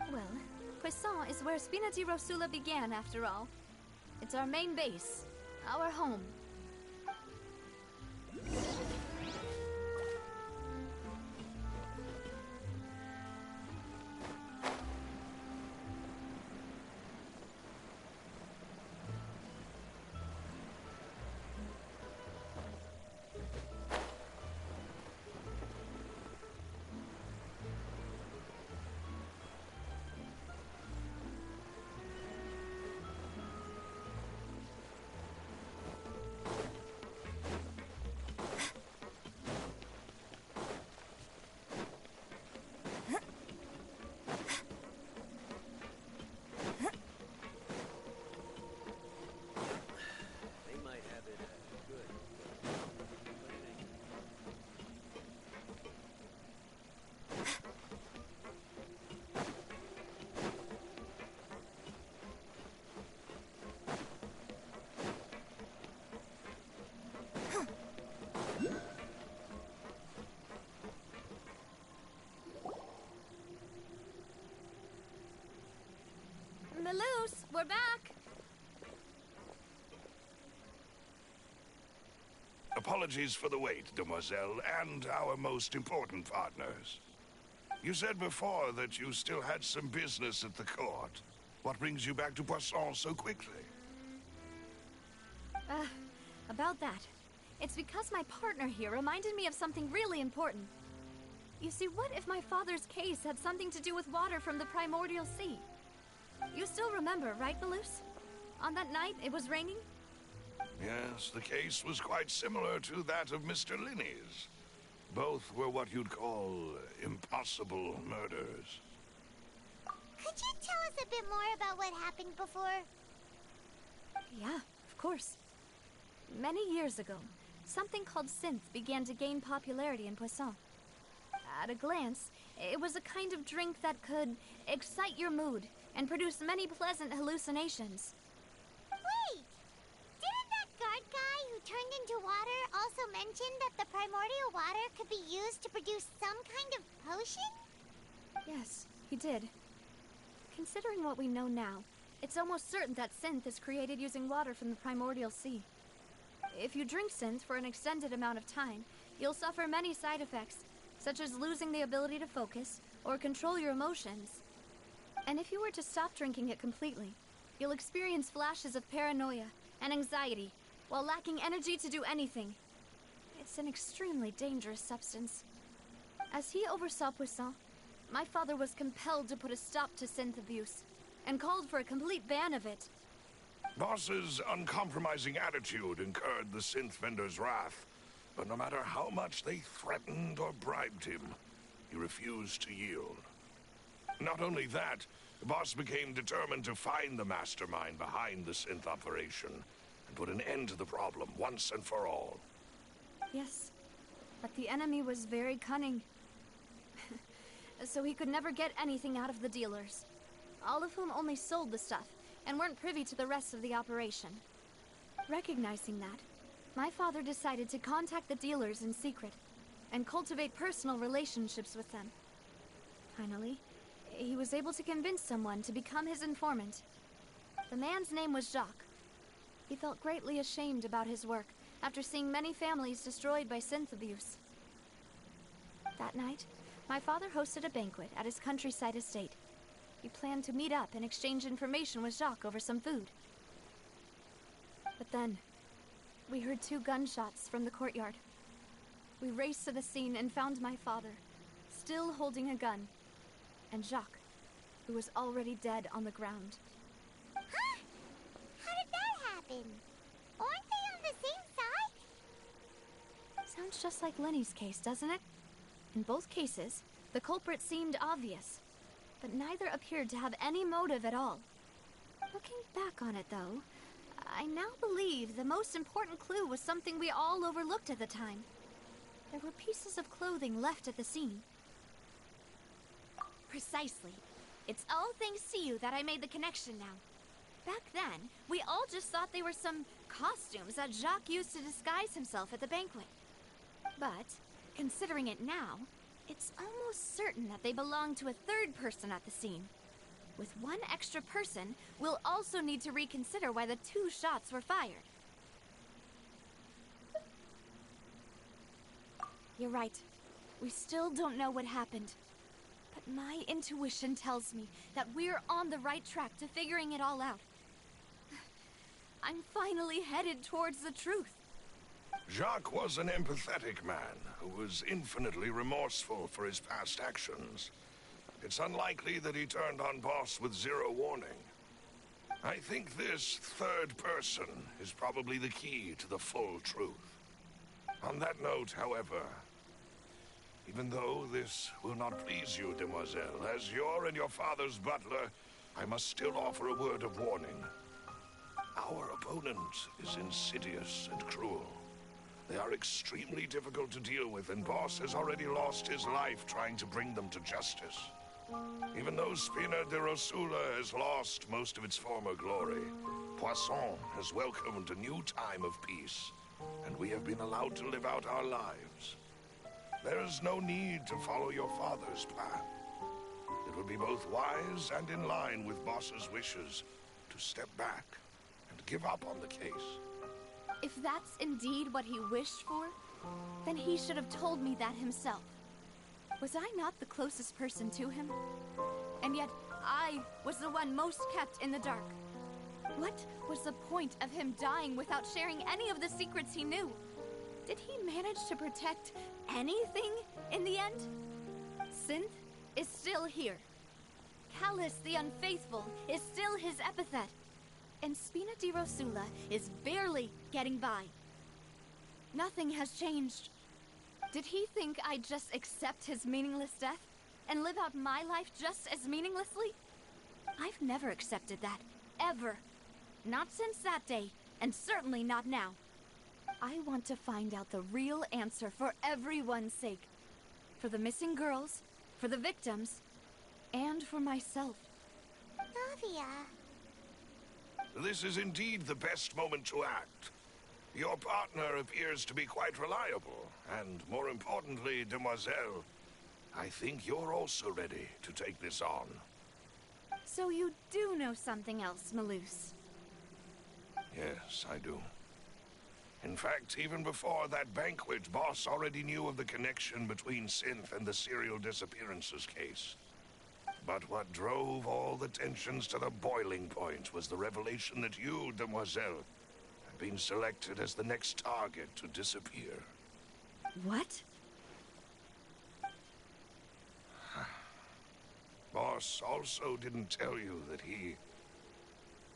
Speaker 2: Well, Poisson is where Spina di Rosula began, after all. It's our main base, our home. Maloose, we're back!
Speaker 7: Apologies for the wait, demoiselle, and our most important partners. You said before that you still had some business at the court. What brings you back to Poisson so quickly?
Speaker 2: About that. It's because my partner here reminded me of something really important. You see, what if my father's case had something to do with water from the primordial sea? You still remember, right, Balus? On that night, it was raining?
Speaker 7: Yes, the case was quite similar to that of Mr. Linney's. Both were what you'd call impossible murders.
Speaker 3: Could you tell us a bit more about what happened before?
Speaker 2: Yeah, of course. Many years ago, something called synth began to gain popularity in Poisson. At a glance, it was a kind of drink that could excite your mood and produce many pleasant hallucinations.
Speaker 3: Wait! Didn't that guard guy who turned into water also mention that the primordial water could be used to produce some kind of potion?
Speaker 2: Yes, he did. Considering what we know now, it's almost certain that synth is created using water from the primordial sea. If you drink synth for an extended amount of time, you'll suffer many side effects, such as losing the ability to focus or control your emotions. And if you were to stop drinking it completely, you'll experience flashes of paranoia and anxiety while lacking energy to do anything. It's an extremely dangerous substance. As he oversaw Poisson, my father was compelled to put a stop to synth abuse and called for a complete ban of it.
Speaker 7: Boss's uncompromising attitude incurred the synth vendor's wrath, but no matter how much they threatened or bribed him, he refused to yield. Not only that, the boss became determined to find the mastermind behind the synth operation and put an end to the problem once and for all.
Speaker 2: Yes, but the enemy was very cunning. So he could never get anything out of the dealers, all of whom only sold the stuff and weren't privy to the rest of the operation. Recognizing that, my father decided to contact the dealers in secret and cultivate personal relationships with them. Finally, he was able to convince someone to become his informant. The man's name was Jacques. He felt greatly ashamed about his work after seeing many families destroyed by synth abuse. That night, my father hosted a banquet at his countryside estate. We planned to meet up and exchange information with Jacques over some food. But then, we heard 2 gunshots from the courtyard. We raced to the scene and found my father, still holding a gun, and Jacques, who was already dead on the ground.
Speaker 3: Huh? How did that happen? Aren't they on the same side?
Speaker 2: Sounds just like Lenny's case, doesn't it? In both cases, the culprit seemed obvious, but neither appeared to have any motive at all. Looking back on it, though, I now believe the most important clue was something we all overlooked at the time. There were pieces of clothing left at the scene. Precisely. It's all thanks to you that I made the connection now. Back then, we all just thought they were some costumes that Jacques used to disguise himself at the banquet. But, considering it now, it's almost certain that they belong to a third person at the scene. With one extra person, we'll also need to reconsider why the 2 shots were fired. You're right. We still don't know what happened. But my intuition tells me that we're on the right track to figuring it all out. I'm finally headed towards the truth.
Speaker 7: Jacques was an empathetic man who was infinitely remorseful for his past actions. It's unlikely that he turned on Boss with 0 warning. I think this third person is probably the key to the full truth. On that note, however, even though this will not please you, demoiselle, as your and your father's butler, I must still offer a word of warning. Our opponent is insidious and cruel. They are extremely difficult to deal with, and Boss has already lost his life trying to bring them to justice. Even though Spina de Rosula has lost most of its former glory, Poisson has welcomed a new time of peace, and we have been allowed to live out our lives. There is no need to follow your father's path. It would be both wise and in line with Boss's wishes to step back and give up on the case.
Speaker 2: If that's indeed what he wished for, then he should have told me that himself. Was I not the closest person to him? And yet, I was the one most kept in the dark. What was the point of him dying without sharing any of the secrets he knew? Did he manage to protect anything in the end? Synth is still here. Callus the Unfaithful is still his epithet. And Spina di Rosula is barely getting by. Nothing has changed. Did he think I'd just accept his meaningless death and live out my life just as meaninglessly? I've never accepted that, ever. Not since that day, and certainly not now. I want to find out the real answer for everyone's sake. For the missing girls, for the victims, and for myself.
Speaker 3: Navia.
Speaker 7: This is indeed the best moment to act. Your partner appears to be quite reliable, and more importantly, Demoiselle, I think you're also ready to take this on.
Speaker 2: So you do know something else, Malus?
Speaker 7: Yes, I do. In fact, even before that banquet, Boss already knew of the connection between Synth and the serial disappearances case. But what drove all the tensions to the boiling point was the revelation that you, Demoiselle, had been selected as the next target to disappear.
Speaker 2: What?
Speaker 7: Boss also didn't tell you that he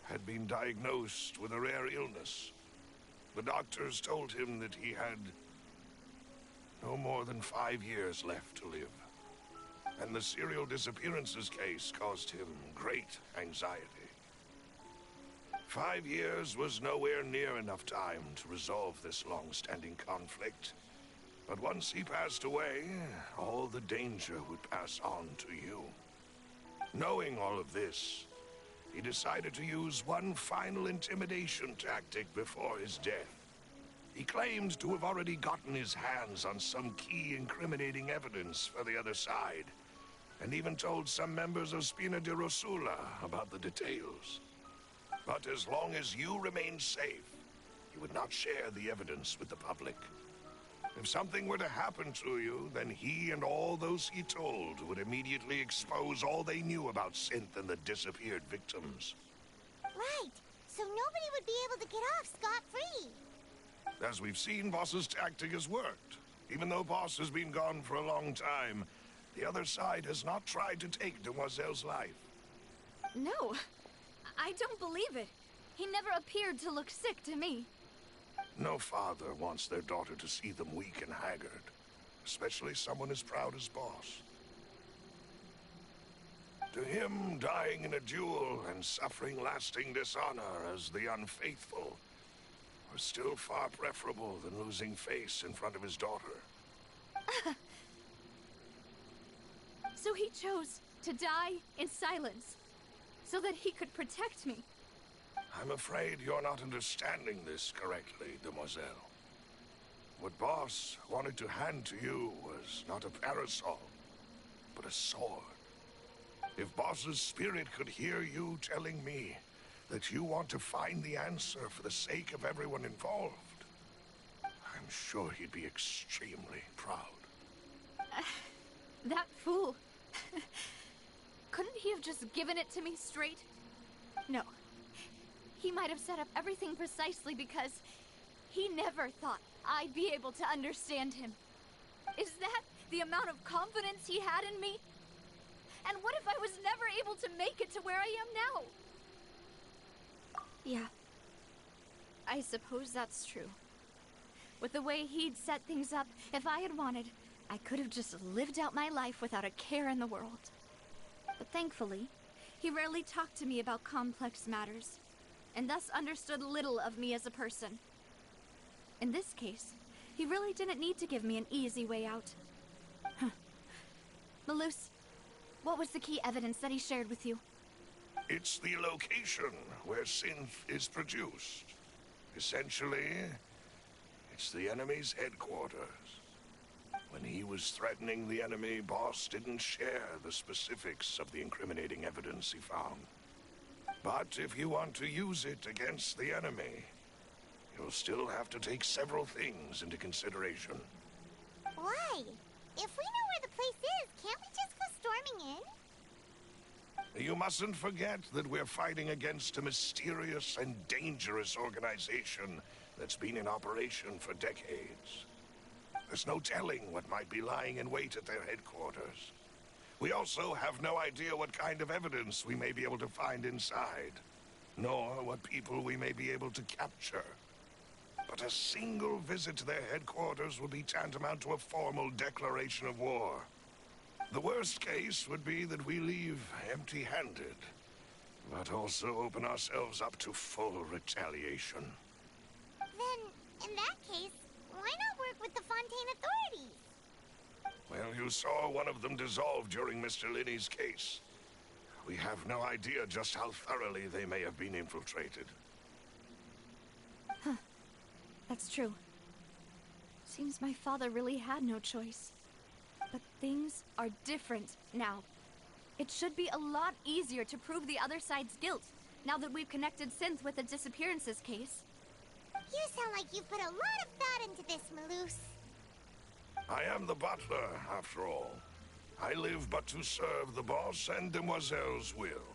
Speaker 7: had been diagnosed with a rare illness. The doctors told him that he had no more than 5 years left to live. And the serial disappearances case caused him great anxiety. 5 years was nowhere near enough time to resolve this long-standing conflict. But once he passed away, all the danger would pass on to you. Knowing all of this, he decided to use one final intimidation tactic before his death. He claimed to have already gotten his hands on some key incriminating evidence for the other side, and even told some members of Spina di Rosula about the details. But as long as you remained safe, he would not share the evidence with the public. If something were to happen to you, then he and all those he told would immediately expose all they knew about Synth and the disappeared victims.
Speaker 3: Right, so nobody would be able to get off scot-free.
Speaker 7: As we've seen, Boss's tactic has worked. Even though Boss has been gone for a long time, the other side has not tried to take Demoiselle's life.
Speaker 2: No, I don't believe it. He never appeared to look sick to me.
Speaker 7: No father wants their daughter to see them weak and haggard, especially someone as proud as Boss. To him, dying in a duel and suffering lasting dishonor as the Unfaithful was still far preferable than losing face in front of his daughter.
Speaker 2: So he chose to die in silence, so that he could protect me.
Speaker 7: I'm afraid you're not understanding this correctly, Demoiselle. What Boss wanted to hand to you was not a parasol, but a sword. If Boss's spirit could hear you telling me that you want to find the answer for the sake of everyone involved, I'm sure he'd be extremely proud.
Speaker 2: That fool. Couldn't he have just given it to me straight? No. He might have set up everything precisely because he never thought I'd be able to understand him. Is that the amount of confidence he had in me? And what if I was never able to make it to where I am now? Yeah. I suppose that's true. With the way he'd set things up, if I had wanted, I could have just lived out my life without a care in the world. But thankfully, he rarely talked to me about complex matters, and thus understood little of me as a person. In this case, he really didn't need to give me an easy way out. Malus, what was the key evidence that he shared with you?
Speaker 7: It's the location where Synth is produced. Essentially, it's the enemy's headquarters. When he was threatening the enemy, Boss didn't share the specifics of the incriminating evidence he found. But if you want to use it against the enemy, you'll still have to take several things into consideration.
Speaker 3: Why? If we know where the place is, can't we just go storming in?
Speaker 7: You mustn't forget that we're fighting against a mysterious and dangerous organization that's been in operation for decades. There's no telling what might be lying in wait at their headquarters. We also have no idea what kind of evidence we may be able to find inside, nor what people we may be able to capture. But a single visit to their headquarters would be tantamount to a formal declaration of war. The worst case would be that we leave empty-handed, but also open ourselves up to full retaliation.
Speaker 3: Then, in that case, why not work with the Fontaine authorities?
Speaker 7: Well, you saw one of them dissolve during Mr. Linney's case. We have no idea just how thoroughly they may have been infiltrated.
Speaker 2: Huh. That's true. Seems my father really had no choice. But things are different now. It should be a lot easier to prove the other side's guilt, now that we've connected Synth with the disappearances case.
Speaker 3: You sound like you've put a lot of thought into this, Malus.
Speaker 7: I am the butler, after all. I live but to serve the boss and Demoiselle's will.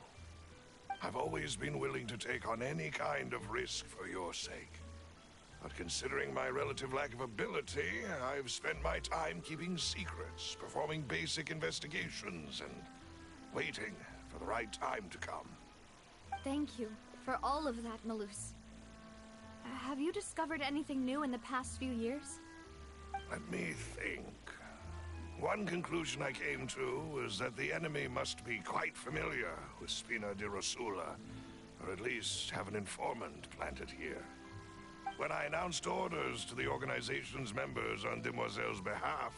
Speaker 7: I've always been willing to take on any kind of risk for your sake. But considering my relative lack of ability, I've spent my time keeping secrets, performing basic investigations, and waiting for the right time to come.
Speaker 2: Thank you for all of that, Malus. Have you discovered anything new in the past few years?
Speaker 7: Let me think. One conclusion I came to was that the enemy must be quite familiar with Spina di Rosula, or at least have an informant planted here. When I announced orders to the organization's members on Demoiselle's behalf,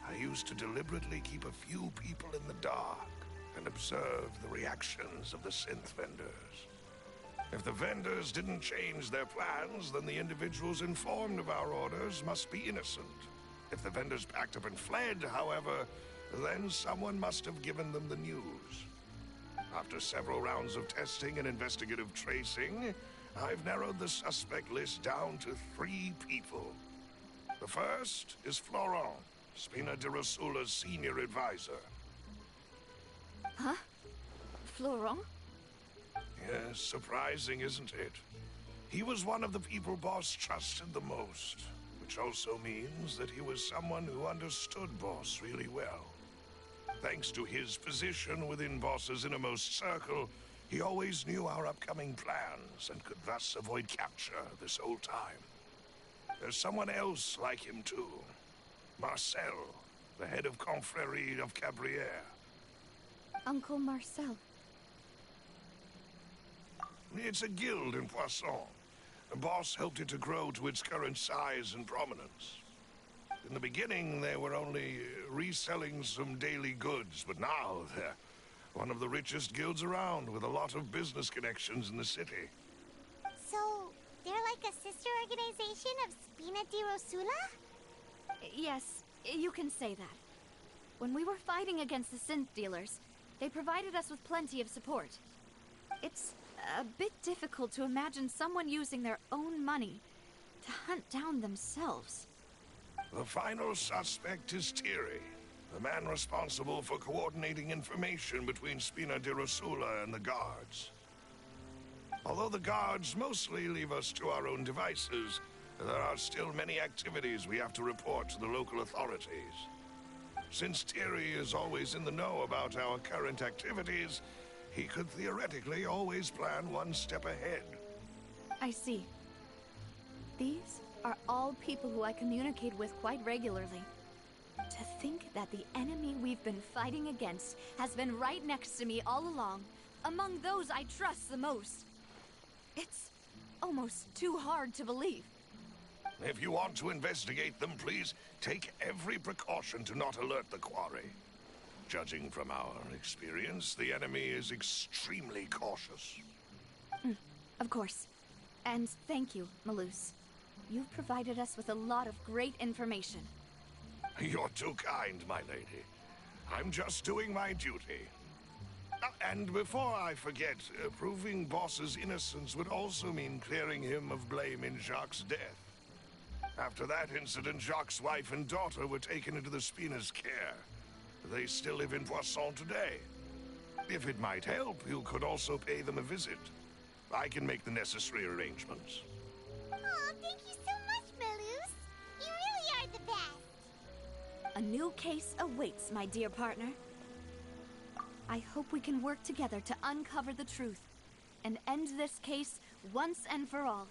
Speaker 7: I used to deliberately keep a few people in the dark and observe the reactions of the synth vendors. If the vendors didn't change their plans, then the individuals informed of our orders must be innocent. If the vendors packed up and fled, however, then someone must have given them the news. After several rounds of testing and investigative tracing, I've narrowed the suspect list down to 3 people. The first is Florent, Spina di Rosula's senior advisor.
Speaker 2: Huh? Florent?
Speaker 7: Yes, surprising, isn't it? He was one of the people Boss trusted the most, which also means that he was someone who understood Boss really well. Thanks to his position within Boss's innermost circle, he always knew our upcoming plans and could thus avoid capture this whole time. There's someone else like him too. Marcel, the head of Confrérie of Cabrières.
Speaker 2: Uncle Marcel.
Speaker 7: It's a guild in Poisson. The boss helped it to grow to its current size and prominence. In the beginning, they were only reselling some daily goods, but now they're one of the richest guilds around, with a lot of business connections in the city.
Speaker 3: So, they're like a sister organization of Spina di Rosula?
Speaker 2: Yes, you can say that. When we were fighting against the synth dealers, they provided us with plenty of support. It's a bit difficult to imagine someone using their own money to hunt down themselves.
Speaker 7: The final suspect is Thierry, the man responsible for coordinating information between Spina di Rosula and the guards. Although the guards mostly leave us to our own devices, there are still many activities we have to report to the local authorities. Since Thierry is always in the know about our current activities, he could theoretically always plan one step ahead.
Speaker 2: I see. These are all people who I communicate with quite regularly. To think that the enemy we've been fighting against has been right next to me all along, among those I trust the most. It's almost too hard to believe.
Speaker 7: If you want to investigate them, please take every precaution to not alert the quarry. Judging from our experience, the enemy is extremely cautious.
Speaker 2: Of course. And thank you, Malus. You've provided us with a lot of great information.
Speaker 7: You're too kind, my lady. I'm just doing my duty. And before I forget, proving Boss's innocence would also mean clearing him of blame in Jacques' death. After that incident, Jacques' wife and daughter were taken into the Spina's care. They still live in Poisson today. If it might help, you could also pay them a visit. I can make the necessary arrangements.
Speaker 3: Aw, Thank you so much, Melus. You really are the best.
Speaker 2: A new case awaits, my dear partner. I hope we can work together to uncover the truth and end this case once and for all.